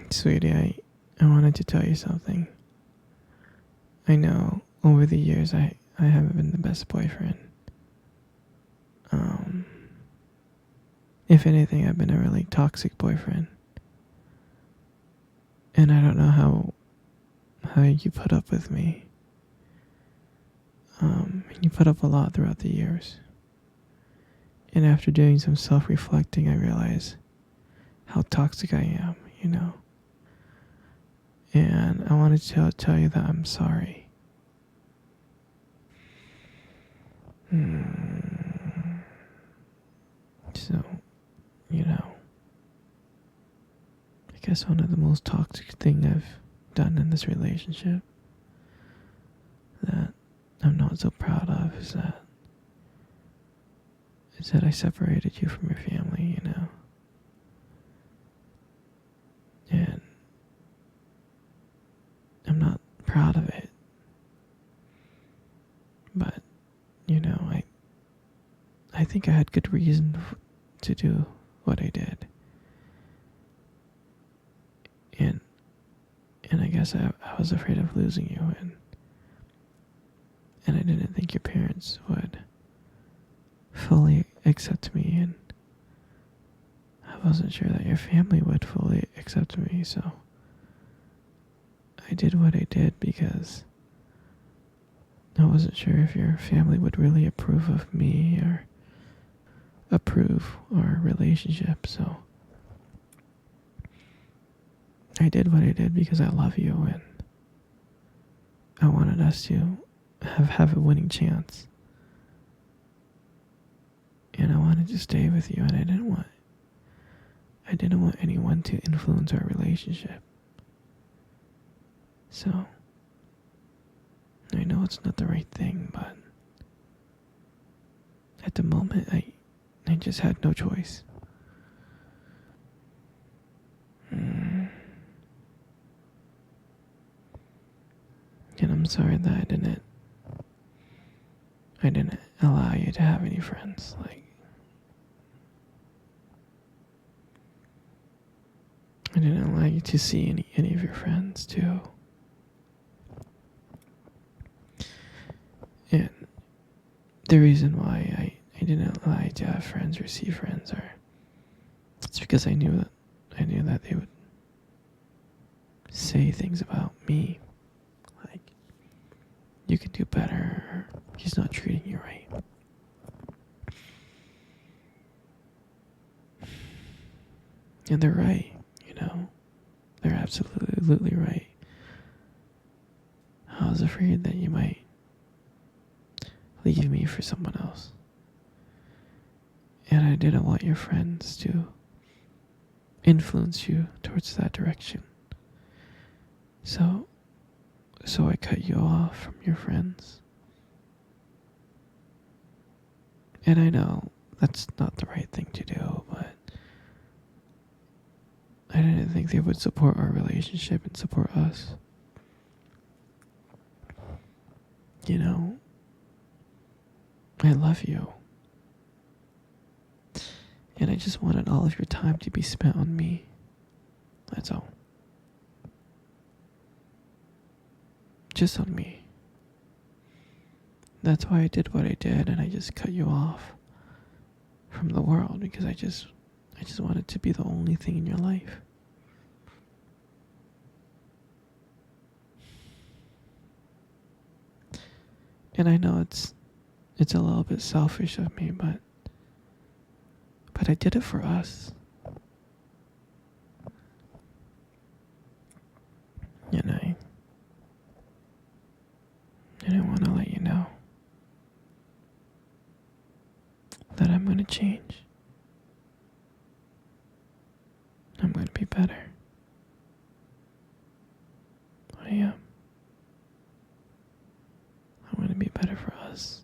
Sweetie, I wanted to tell you something. I know over the years I haven't been the best boyfriend. Um, if anything, I've been a really toxic boyfriend. And I don't know how you put up with me. You put up a lot throughout the years. And after doing some self-reflecting, I realized how toxic I am, you know. And I wanted to tell you that I'm sorry. So, you know, I guess one of the most toxic thing I've done in this relationship that I'm not so proud of is that I separated you from your family, you know. And I'm not proud of it. But, you know, I think I had good reason to do what I did. And I guess I was afraid of losing you, and I didn't think your parents would fully accept me, and I wasn't sure that your family would fully accept me, so I did what I did because I wasn't sure if your family would really approve of me or approve our relationship, so I did what I did because I love you and I wanted us to have a winning chance. And I wanted to stay with you, and I didn't want anyone to influence our relationship. So I know it's not the right thing, but at the moment I just had no choice. And I'm sorry that I didn't allow you to have any friends. Like, I didn't allow you to see any of your friends too. And the reason why I didn't allow you to have friends or see friends it's because I knew that they would say things about me. Like, you could do better, or he's not treating you right. And they're right, you know. They're absolutely right. I was afraid that you might leave me for someone else. And I didn't want your friends to influence you towards that direction. So I cut you off from your friends. And I know that's not the right thing to do, but I didn't think they would support our relationship and support us. You know, I love you. And I just wanted all of your time to be spent on me. That's all. Just on me. That's why I did what I did, and I just cut you off from the world because I just wanted to be the only thing in your life. And I know it's a little bit selfish of me, but I did it for us. And I want to let you know that I'm going to change. I'm going to be better. I am. I'm going to be better for us.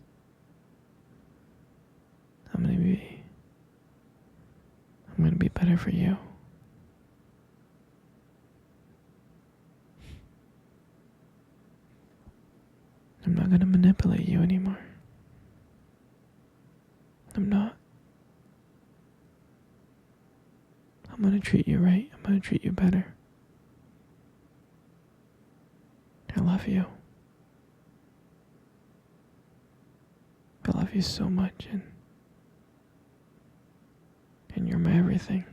I'm going to be better for you. I'm not going to manipulate you anymore. I'm not. I'm gonna treat you right. I'm gonna treat you better. I love you. I love you so much, and you're my everything.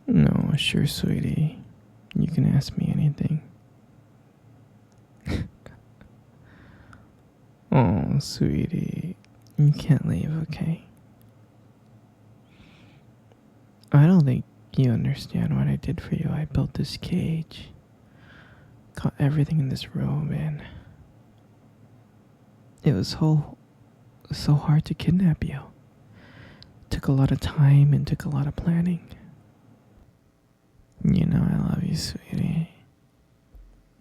No, sure, sweetie. You can ask me anything. Oh, sweetie. You can't leave, okay? I don't think you understand what I did for you. I built this cage. Caught everything in this room, and it was so hard to kidnap you. Took a lot of time and took a lot of planning. You know I love you, sweetie.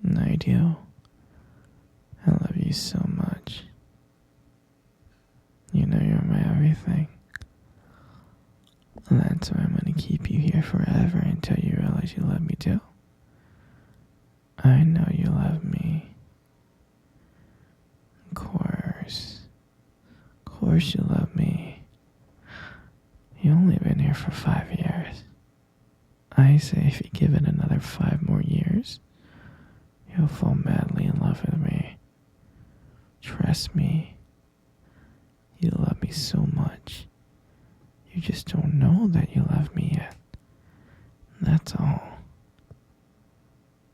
And I do. I love you so much. You know you're my everything. And that's why I'm gonna keep you here forever until you realize you love me too. I know you love me. Of course. Of course you love me. You only been here for 5 years. I say if you give it another 5 more years, you'll fall madly in love with me. Trust me. You love me so much. You just don't know that you love me yet. That's all.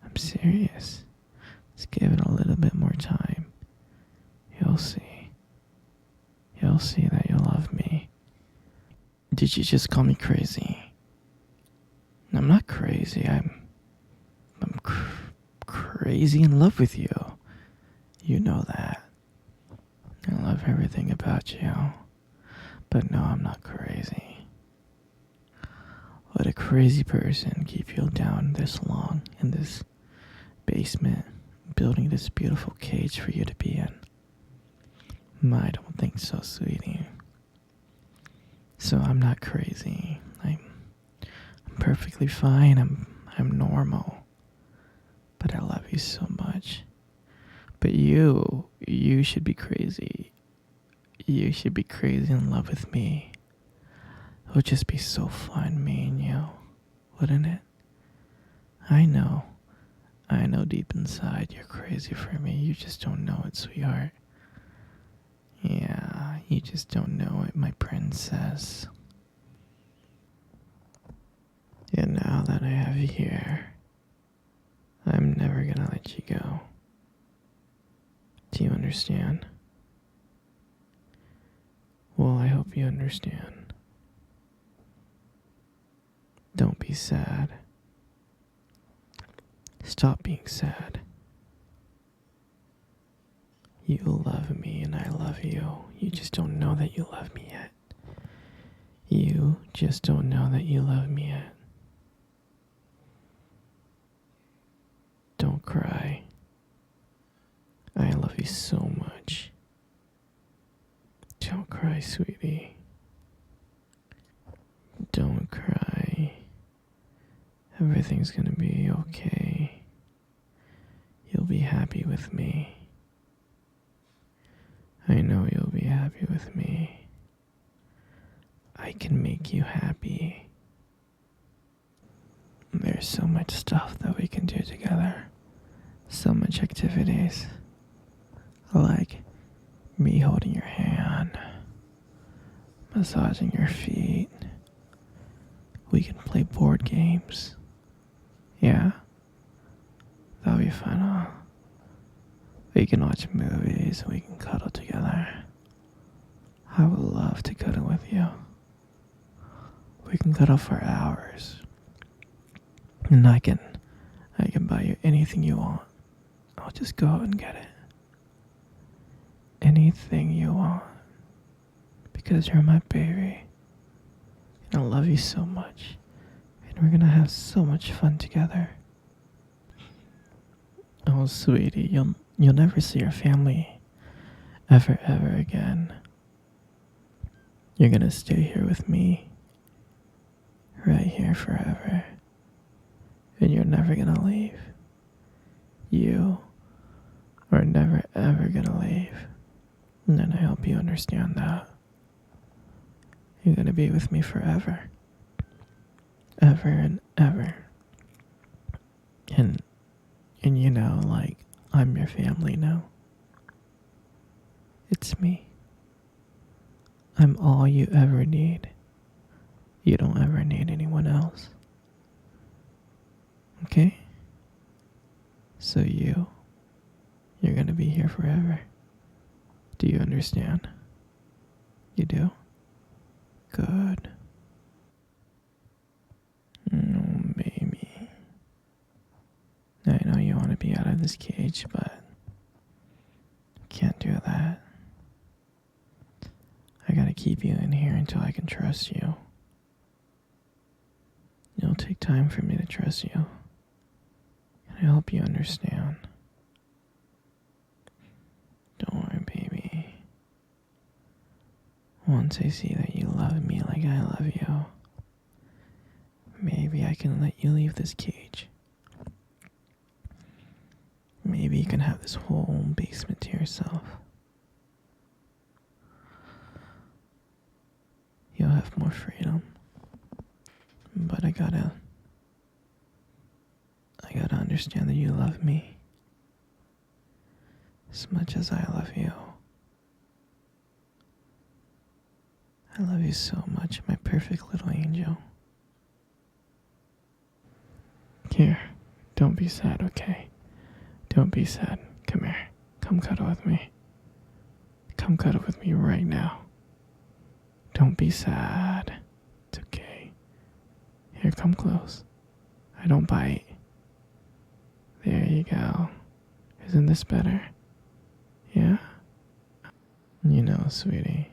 I'm serious. Just give it a little bit more time. You'll see. You'll see that you love me. Did you just call me crazy? I'm not crazy. I'm crazy in love with you. You know that. I love everything about you. But no, I'm not crazy. Would a crazy person keep you down this long in this basement, building this beautiful cage for you to be in? I don't think so, sweetie. So I'm not crazy. I'm perfectly fine. I'm normal. But I love you so much. But you should be crazy. You should be crazy in love with me. It would just be so fun, me and you, wouldn't it? I know deep inside you're crazy for me. You just don't know it, sweetheart. Yeah, you just don't know it, my princess. And now that I have you here, I'm never gonna let you go. Do you understand? Well, I hope you understand. Don't be sad. Stop being sad. You love me and I love you. You just don't know that you love me yet. You just don't know that you love me yet. Don't cry. I love you so much. Don't cry, sweetie. Don't cry. Everything's gonna be okay. You'll be happy with me. I know you'll be happy with me. I can make you happy. There's so much stuff that we can do together. So much activities. Like me holding your hand, massaging your feet. We can play board games. Yeah? That'll be fun, huh? We can watch movies, we can cuddle together. I would love to cuddle with you. We can cuddle for hours. And I can buy you anything you want. I'll just go out and get it. Anything you want. Because you're my baby. And I love you so much. And we're gonna have so much fun together. Oh, sweetie, you'll never see your family ever again. You're gonna stay here with me. Right here forever. And you're never gonna leave. You are never ever gonna leave. And then I hope you understand that. You're gonna be with me forever. ever and ever. And you know, like, I'm your family now. It's me. I'm all you ever need. You don't ever need anyone else. Okay? So you're gonna be here forever. Do you understand? You do? Good. Oh, baby. I know you want to be out of this cage, but can't do that. I gotta keep you in here until I can trust you. It'll take time for me to trust you. And I hope you understand. Don't worry, baby. Once I see that you love me like I love you, maybe I can let you leave this cage. Maybe you can have this whole basement to yourself. You'll have more freedom. But I gotta understand that you love me as much as I love you. I love you so much, my perfect little angel. Here, don't be sad, okay? Don't be sad. Come here. Come cuddle with me. Come cuddle with me right now. Don't be sad. It's okay. Here, come close. I don't bite. There you go. Isn't this better? Yeah? You know, sweetie,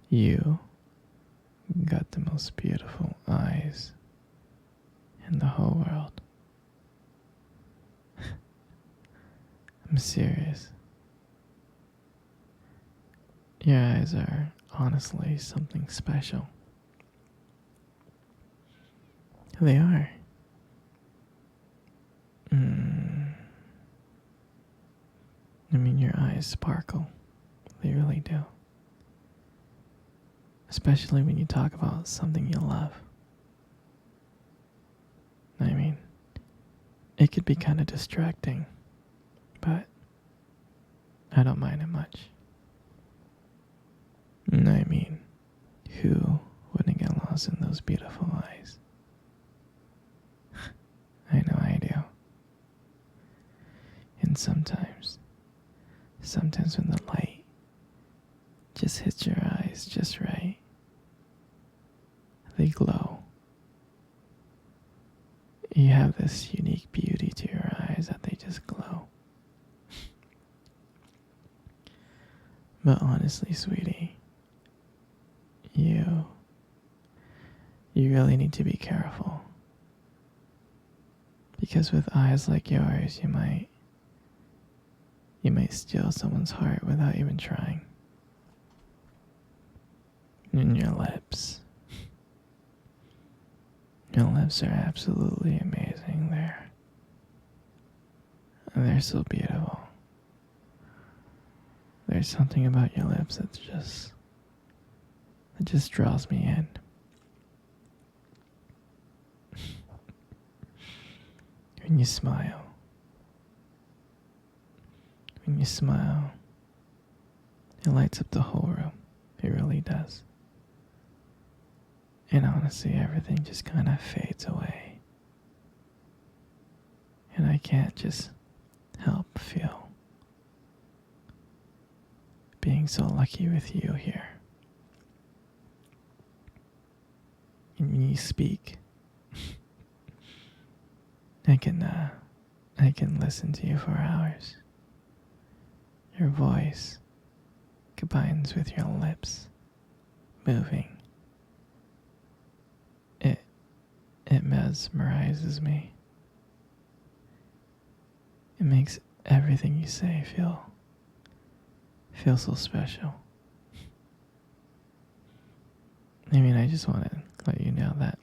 you got the most beautiful eyes in the whole world. I'm serious. Your eyes are honestly something special. They are. I mean, your eyes sparkle. They really do. Especially when you talk about something you love. I mean, it could be kind of distracting, but I don't mind it much. I mean, who wouldn't get lost in those beautiful eyes? I know I do. And sometimes when the light just hits your eyes just right, they glow. You have this unique beauty to your eyes that they just glow. But honestly, sweetie, you really need to be careful. Because with eyes like yours, you might steal someone's heart without even trying. And your lips. Your lips are absolutely amazing. They're so beautiful. There's something about your lips that just draws me in. When you smile, it lights up the whole room. It really does. And honestly, everything just kind of fades away. And I can't just help feel being so lucky with you here. And when you speak, I can listen to you for hours. Your voice combines with your lips moving. It mesmerizes me. It makes everything you say feel so special. I mean, I just want to let you know that